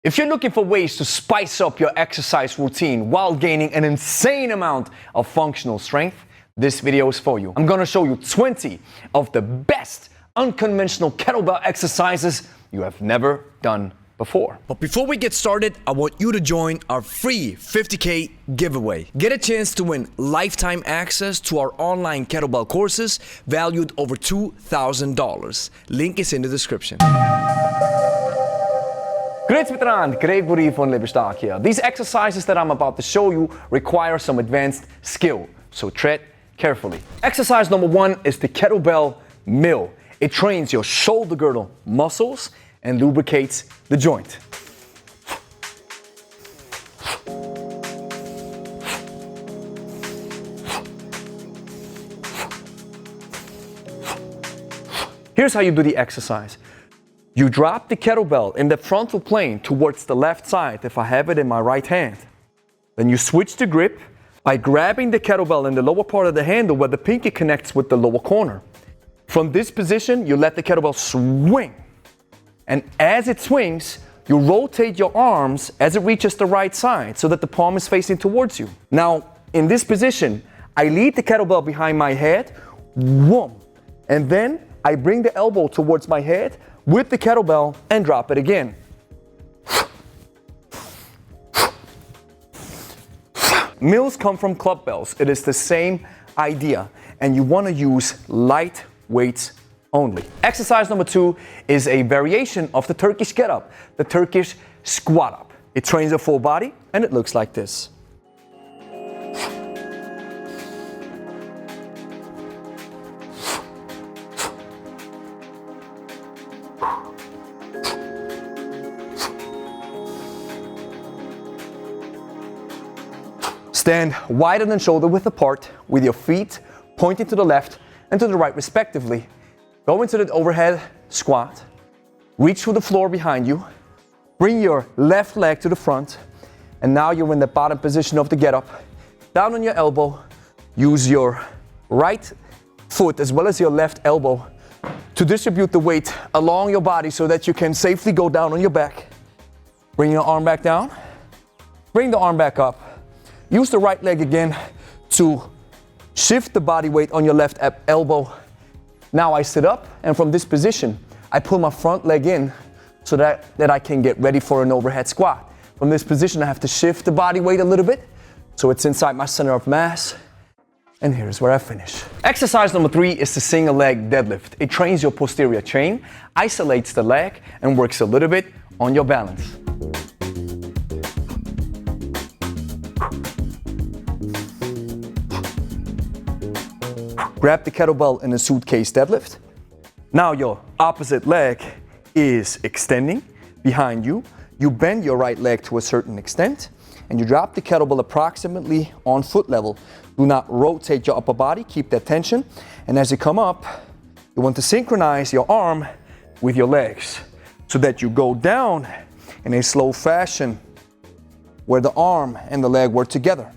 If you're looking for ways to spice up your exercise routine while gaining an insane amount of functional strength, this video is for you. I'm gonna show you 20 of the best unconventional kettlebell exercises you have never done before. But before we get started, I want you to join our free 50K giveaway. Get a chance to win lifetime access to our online kettlebell courses valued over $2,000. Link is in the description. Grüezi miteinander, Gregory von Lebe here. These exercises that I'm about to show you require some advanced skill, so tread carefully. Exercise number 1 is the Kettlebell Mill. It trains your shoulder girdle muscles and lubricates the joint. Here's how you do the exercise. You drop the kettlebell in the frontal plane towards the left side if I have it in my right hand. Then you switch the grip by grabbing the kettlebell in the lower part of the handle where the pinky connects with the lower corner. From this position, you let the kettlebell swing. And as it swings, you rotate your arms as it reaches the right side so that the palm is facing towards you. Now, in this position, I lead the kettlebell behind my head, whoom, and then I bring the elbow towards my head with the kettlebell and drop it again. Mills come from club bells. It is the same idea, and you want to use light weights only. Exercise number 2 is a variation of the Turkish Get Up, the Turkish Squat Up. It trains your full body, and it looks like this. Stand wider than shoulder width apart with your feet pointing to the left and to the right respectively. Go into the overhead squat. Reach through the floor behind you. Bring your left leg to the front. And now you're in the bottom position of the get up. Down on your elbow. Use your right foot as well as your left elbow to distribute the weight along your body so that you can safely go down on your back. Bring your arm back down. Bring the arm back up. Use the right leg again to shift the body weight on your left elbow. Now I sit up, and from this position, I pull my front leg in so that I can get ready for an overhead squat. From this position, I have to shift the body weight a little bit so it's inside my center of mass. And here's where I finish. Exercise number 3 is the single leg deadlift. It trains your posterior chain, isolates the leg, and works a little bit on your balance. Grab the kettlebell in a suitcase deadlift. Now your opposite leg is extending behind you. You bend your right leg to a certain extent and you drop the kettlebell approximately on foot level. Do not rotate your upper body, keep that tension. And as you come up, you want to synchronize your arm with your legs so that you go down in a slow fashion where the arm and the leg work together.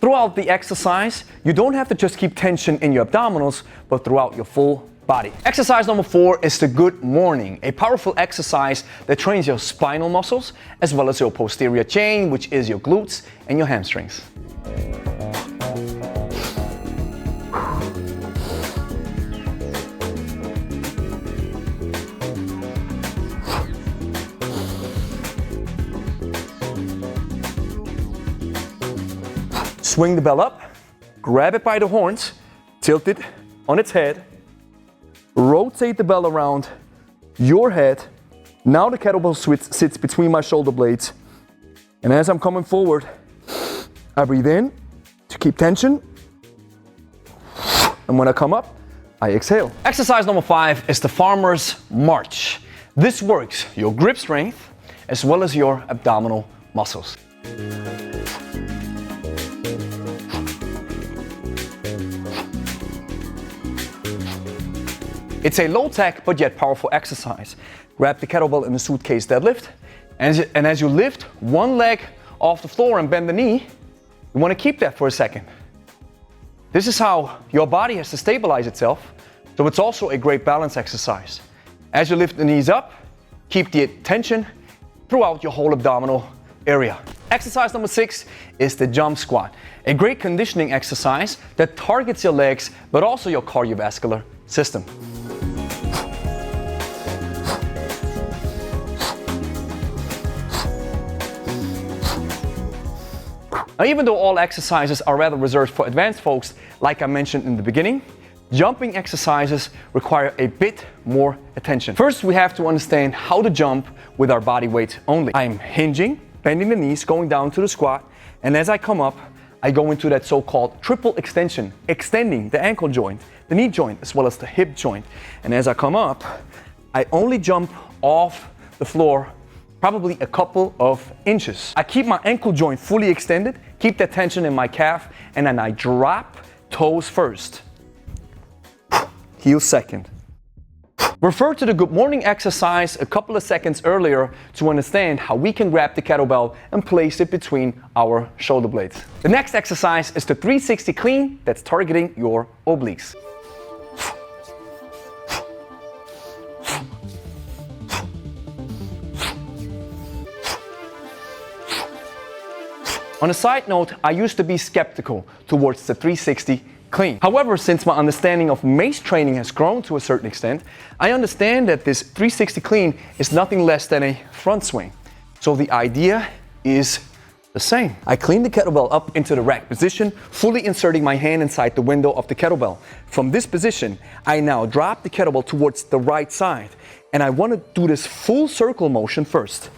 Throughout the exercise, you don't have to just keep tension in your abdominals, but throughout your full body. Exercise number 4 is the Good Morning, a powerful exercise that trains your spinal muscles as well as your posterior chain, which is your glutes and your hamstrings. Swing the bell up, grab it by the horns, tilt it on its head, rotate the bell around your head. Now the kettlebell sits between my shoulder blades. And as I'm coming forward, I breathe in to keep tension. And when I come up, I exhale. Exercise number 5 is the Farmer's March. This works your grip strength as well as your abdominal muscles. It's a low-tech but yet powerful exercise. Grab the kettlebell in a suitcase deadlift, and as you lift one leg off the floor and bend the knee, you want to keep that for a second. This is how your body has to stabilize itself, so it's also a great balance exercise. As you lift the knees up, keep the tension throughout your whole abdominal area. Exercise number 6 is the jump squat, a great conditioning exercise that targets your legs but also your cardiovascular system. Now, even though all exercises are rather reserved for advanced folks, like I mentioned in the beginning, jumping exercises require a bit more attention. First, we have to understand how to jump with our body weight only. I'm hinging, bending the knees, going down to the squat, and as I come up, I go into that so-called triple extension, extending the ankle joint, the knee joint, as well as the hip joint. And as I come up, I only jump off the floor probably a couple of inches. I keep my ankle joint fully extended, keep the tension in my calf, and then I drop toes first, heels second. Refer to the good morning exercise a couple of seconds earlier to understand how we can grab the kettlebell and place it between our shoulder blades. The next exercise is the 360 clean that's targeting your obliques. On a side note, I used to be skeptical towards the 360 clean. However, since my understanding of mace training has grown to a certain extent, I understand that this 360 clean is nothing less than a front swing. So the idea is the same. I clean the kettlebell up into the rack position, fully inserting my hand inside the window of the kettlebell. From this position, I now drop the kettlebell towards the right side, and I want to do this full circle motion first.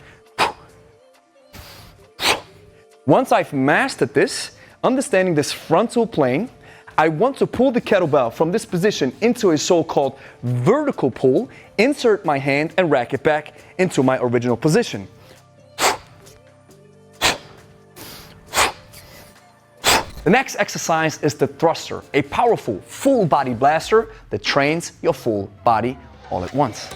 Once I've mastered this, understanding this frontal plane, I want to pull the kettlebell from this position into a so-called vertical pull, insert my hand and rack it back into my original position. The next exercise is the thruster, a powerful full body blaster that trains your full body all at once.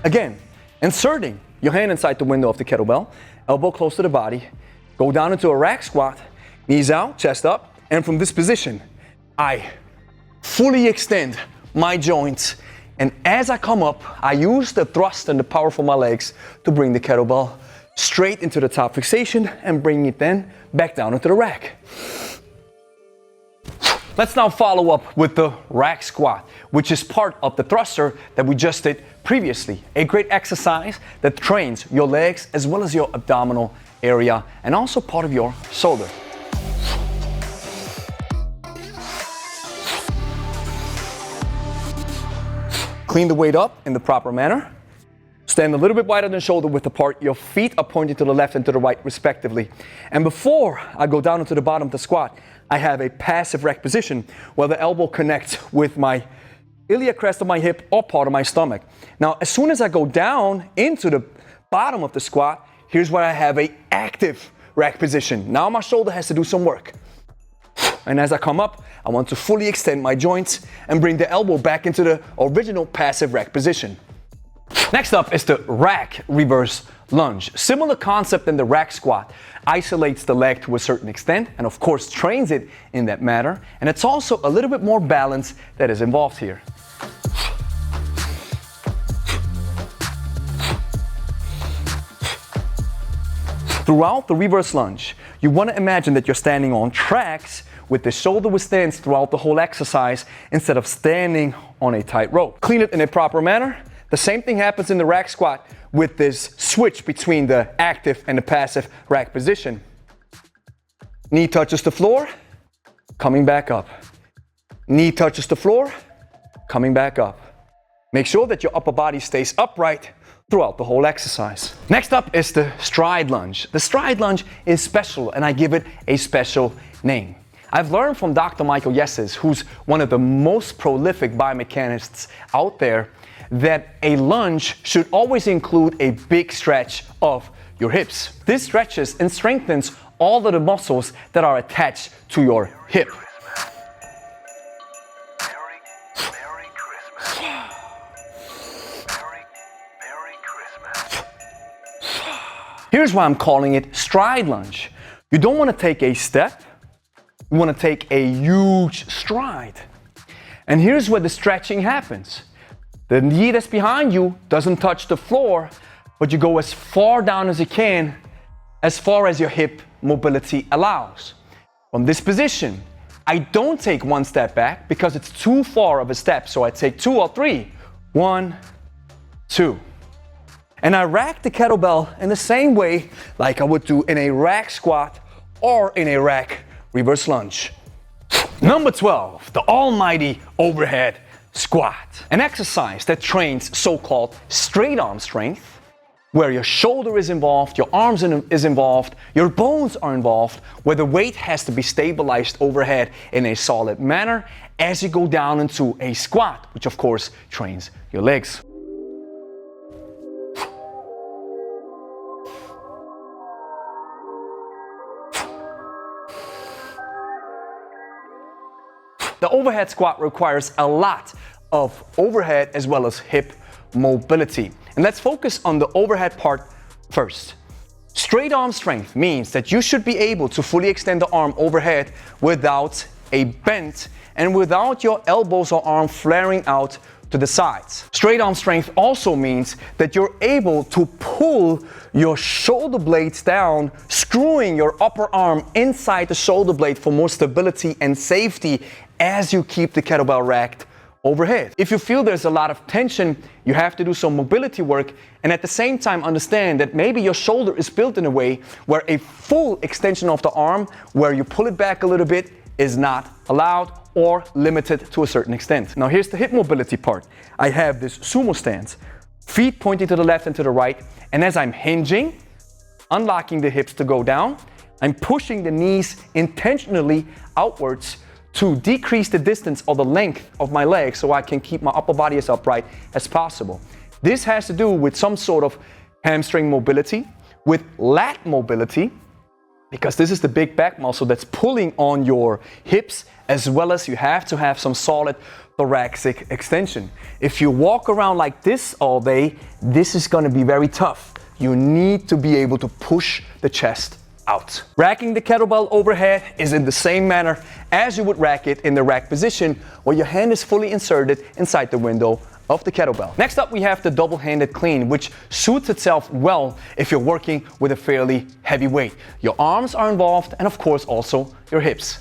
Again, inserting your hand inside the window of the kettlebell, elbow close to the body, go down into a rack squat, knees out, chest up, and from this position, I fully extend my joints, and as I come up, I use the thrust and the power from my legs to bring the kettlebell straight into the top fixation and bring it then back down into the rack. Let's now follow up with the rack squat, which is part of the thruster that we just did previously. A great exercise that trains your legs as well as your abdominal area and also part of your shoulder. Clean the weight up in the proper manner. Stand a little bit wider than shoulder width apart. Your feet are pointing to the left and to the right respectively. And before I go down into the bottom of the squat, I have a passive rack position where the elbow connects with my iliac crest of my hip or part of my stomach. Now, as soon as I go down into the bottom of the squat, here's where I have an active rack position. Now my shoulder has to do some work. And as I come up, I want to fully extend my joints and bring the elbow back into the original passive rack position. Next up is the rack reverse lunge. Similar concept in the rack squat. Isolates the leg to a certain extent and of course trains it in that manner. And it's also a little bit more balance that is involved here. Throughout the reverse lunge, you want to imagine that you're standing on tracks with the shoulder width stance throughout the whole exercise instead of standing on a tight rope. Clean it in a proper manner. The same thing happens in the rack squat with this switch between the active and the passive rack position. Knee touches the floor, coming back up. Knee touches the floor, coming back up. Make sure that your upper body stays upright throughout the whole exercise. Next up is the stride lunge. The stride lunge is special and I give it a special name. I've learned from Dr. Michael Yesses, who's one of the most prolific biomechanists out there, that a lunge should always include a big stretch of your hips. This stretches and strengthens all of the muscles that are attached to your hip. Merry Christmas. Merry Christmas. Here's why I'm calling it stride lunge. You don't want to take a step, we want to take a huge stride. And here's where the stretching happens. The knee that's behind you doesn't touch the floor, but you go as far down as you can, as far as your hip mobility allows. From this position, I don't take one step back because it's too far of a step, so I take 2 or 3. 1, 2. And I rack the kettlebell in the same way like I would do in a rack squat or in a rack reverse lunge. Number 12, the almighty overhead squat. An exercise that trains so-called straight arm strength, where your shoulder is involved, your arms is involved, your bones are involved, where the weight has to be stabilized overhead in a solid manner as you go down into a squat, which of course trains your legs. The overhead squat requires a lot of overhead as well as hip mobility. And let's focus on the overhead part first. Straight arm strength means that you should be able to fully extend the arm overhead without a bend and without your elbows or arm flaring out to the sides. Straight arm strength also means that you're able to pull your shoulder blades down, screwing your upper arm inside the shoulder blade for more stability and safety as you keep the kettlebell racked overhead. If you feel there's a lot of tension, you have to do some mobility work and at the same time understand that maybe your shoulder is built in a way where a full extension of the arm, where you pull it back a little bit, is not allowed or limited to a certain extent. Now here's the hip mobility part. I have this sumo stance, feet pointing to the left and to the right, and as I'm hinging, unlocking the hips to go down, I'm pushing the knees intentionally outwards to decrease the distance or the length of my legs so I can keep my upper body as upright as possible. This has to do with some sort of hamstring mobility, with lat mobility, because this is the big back muscle that's pulling on your hips, as well as you have to have some solid thoracic extension. If you walk around like this all day, this is going to be very tough. You need to be able to push the chest out. Racking the kettlebell overhead is in the same manner as you would rack it in the rack position, where your hand is fully inserted inside the window of the kettlebell. Next up, we have the double-handed clean, which suits itself well if you're working with a fairly heavy weight. Your arms are involved and of course also your hips.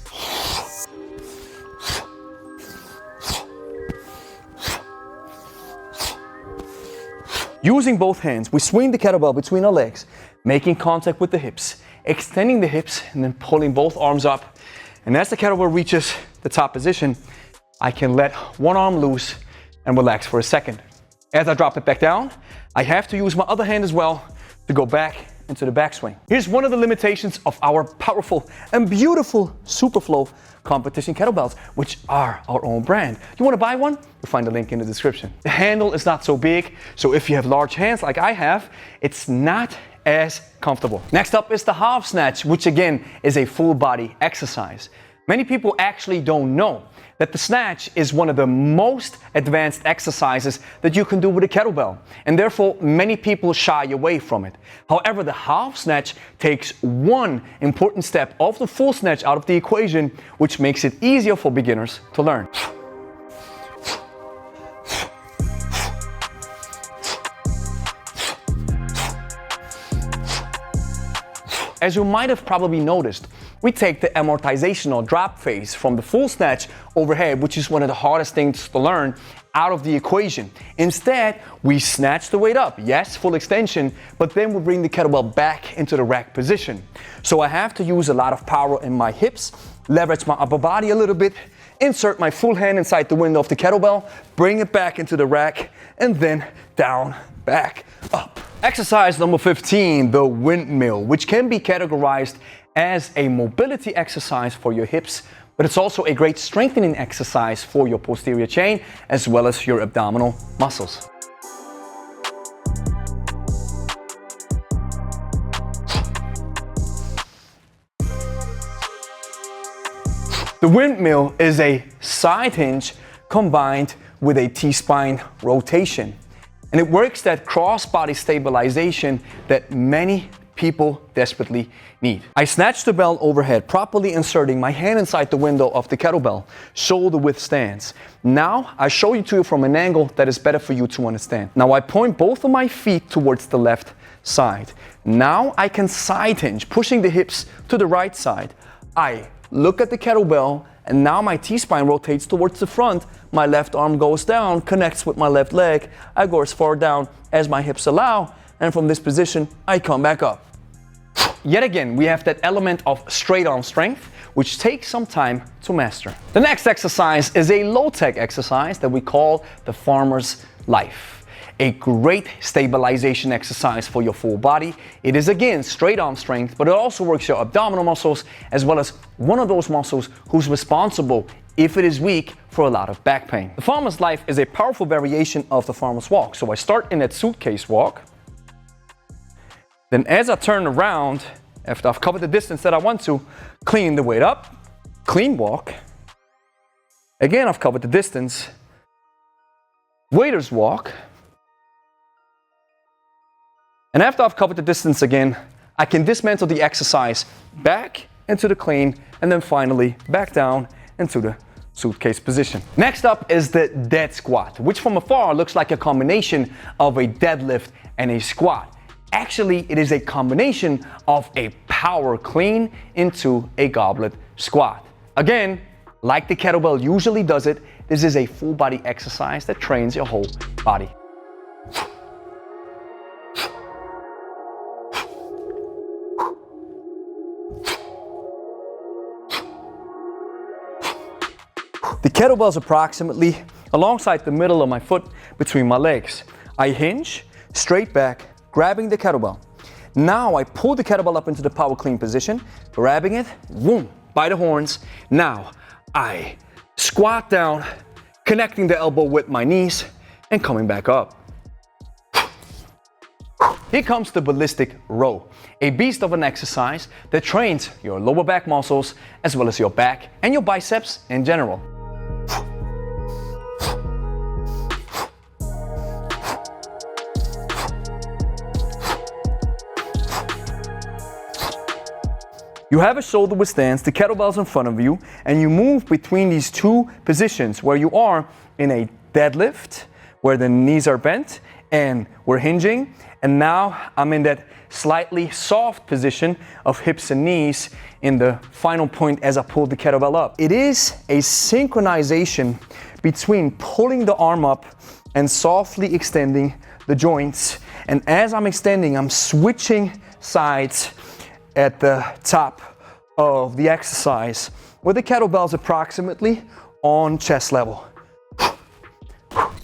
Using both hands, we swing the kettlebell between our legs, making contact with the hips, extending the hips and then pulling both arms up. And as the kettlebell reaches the top position, I can let one arm loose and relax for a second. As I drop it back down, I have to use my other hand as well to go back into the backswing. Here's one of the limitations of our powerful and beautiful Superflow competition kettlebells, which are our own brand. You want to buy one? You'll find the link in the description. The handle is not so big, so if you have large hands like I have, it's not as comfortable. Next up is the half snatch, which again is a full body exercise. Many people actually don't know that the snatch is one of the most advanced exercises that you can do with a kettlebell, and therefore many people shy away from it. However, the half snatch takes one important step of the full snatch out of the equation, which makes it easier for beginners to learn. As you might have probably noticed, we take the amortization or drop phase from the full snatch overhead, which is one of the hardest things to learn, out of the equation. Instead, we snatch the weight up, yes, full extension, but then we bring the kettlebell back into the rack position. So I have to use a lot of power in my hips, leverage my upper body a little bit, insert my full hand inside the window of the kettlebell, bring it back into the rack, and then down, back, up. Exercise number 15, the windmill, which can be categorized as a mobility exercise for your hips, but it's also a great strengthening exercise for your posterior chain as well as your abdominal muscles. The windmill is a side hinge combined with a T-spine rotation. And it works that cross-body stabilization that many people desperately need. I snatch the bell overhead, properly inserting my hand inside the window of the kettlebell, shoulder width stance. Now I show you to you from an angle that is better for you to understand. Now I point both of my feet towards the left side. Now I can side hinge, pushing the hips to the right side. I look at the kettlebell, and now my T-spine rotates towards the front. My left arm goes down, connects with my left leg. I go as far down as my hips allow, and from this position, I come back up. Yet again, we have that element of straight arm strength, which takes some time to master. The next exercise is a low-tech exercise that we call the farmer's life. A great stabilization exercise for your full body. It is again straight arm strength, but it also works your abdominal muscles as well as one of those muscles who's responsible, if it is weak, for a lot of back pain. The farmer's life is a powerful variation of the farmer's walk. So I start in that suitcase walk. Then as I turn around, after I've covered the distance that I want to, clean the weight up, clean walk. Again, I've covered the distance, waiter's walk. And after I've covered the distance again, I can dismantle the exercise back into the clean, and then finally back down into the suitcase position. Next up is the dead squat, which from afar looks like a combination of a deadlift and a squat. Actually, it is a combination of a power clean into a goblet squat. Again, like the kettlebell usually does it, this is a full body exercise that trains your whole body. The kettlebell is approximately alongside the middle of my foot between my legs. I hinge, straight back, grabbing the kettlebell. Now I pull the kettlebell up into the power clean position, grabbing it, boom, by the horns. Now I squat down, connecting the elbow with my knees and coming back up. Here comes the Ballistic Row, a beast of an exercise that trains your lower back muscles as well as your back and your biceps in general. You have a shoulder width stance, the kettlebell's in front of you, and you move between these two positions where you are in a deadlift, where the knees are bent, and we're hinging, and now I'm in that slightly soft position of hips and knees in the final point as I pull the kettlebell up. It is a synchronization between pulling the arm up and softly extending the joints, and as I'm extending, I'm switching sides at the top of the exercise where the kettlebell is approximately on chest level.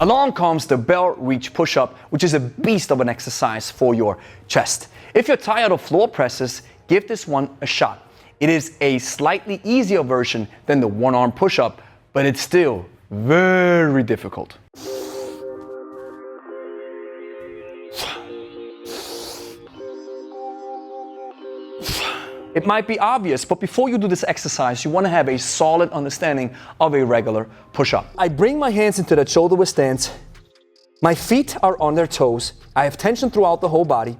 Along comes the bell reach push-up, which is a beast of an exercise for your chest. If you're tired of floor presses, give this one a shot. It is a slightly easier version than the one-arm push-up, but it's still very difficult. It might be obvious, but before you do this exercise, you want to have a solid understanding of a regular push-up. I bring my hands into that shoulder width stance. My feet are on their toes. I have tension throughout the whole body.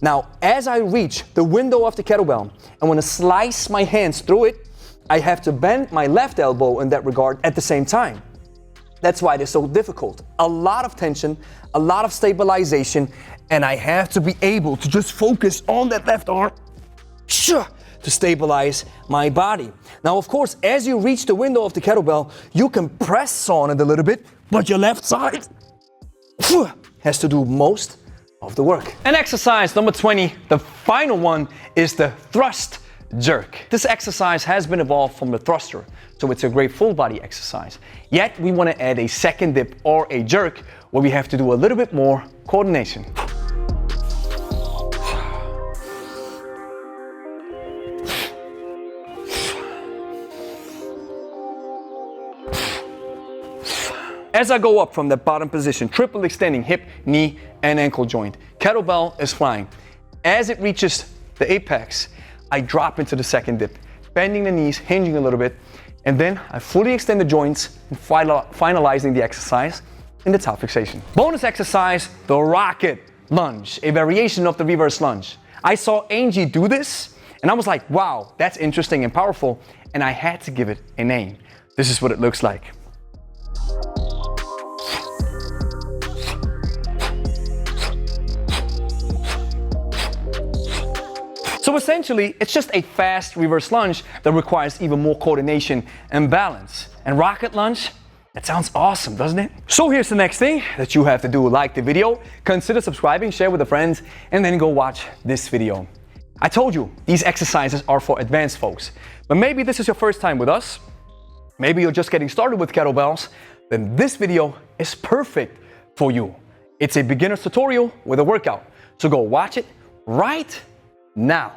Now, as I reach the window of the kettlebell, I want to slice my hands through it. I have to bend my left elbow in that regard at the same time. That's why it is so difficult. A lot of tension, a lot of stabilization, and I have to be able to just focus on that left arm to stabilize my body. Now, of course, as you reach the window of the kettlebell, you can press on it a little bit, but your left side has to do most of the work. And exercise number 20, the final one, is the thrust jerk. This exercise has been evolved from the thruster, so it's a great full body exercise. Yet we want to add a second dip or a jerk where we have to do a little bit more coordination. As I go up from the bottom position, triple extending hip, knee, and ankle joint, kettlebell is flying. As it reaches the apex, I drop into the second dip, bending the knees, hinging a little bit, and then I fully extend the joints and finalizing the exercise in the top fixation. Bonus exercise, the rocket lunge, a variation of the reverse lunge. I saw Angie do this, and I was like, wow, that's interesting and powerful, and I had to give it a name. This is what it looks like. So essentially, it's just a fast reverse lunge that requires even more coordination and balance. And rocket lunge, that sounds awesome, doesn't it? So here's the next thing that you have to do. Like the video, consider subscribing, share with a friend, and then go watch this video. I told you, these exercises are for advanced folks. But maybe this is your first time with us. Maybe you're just getting started with kettlebells. Then this video is perfect for you. It's a beginner's tutorial with a workout. So go watch it right now.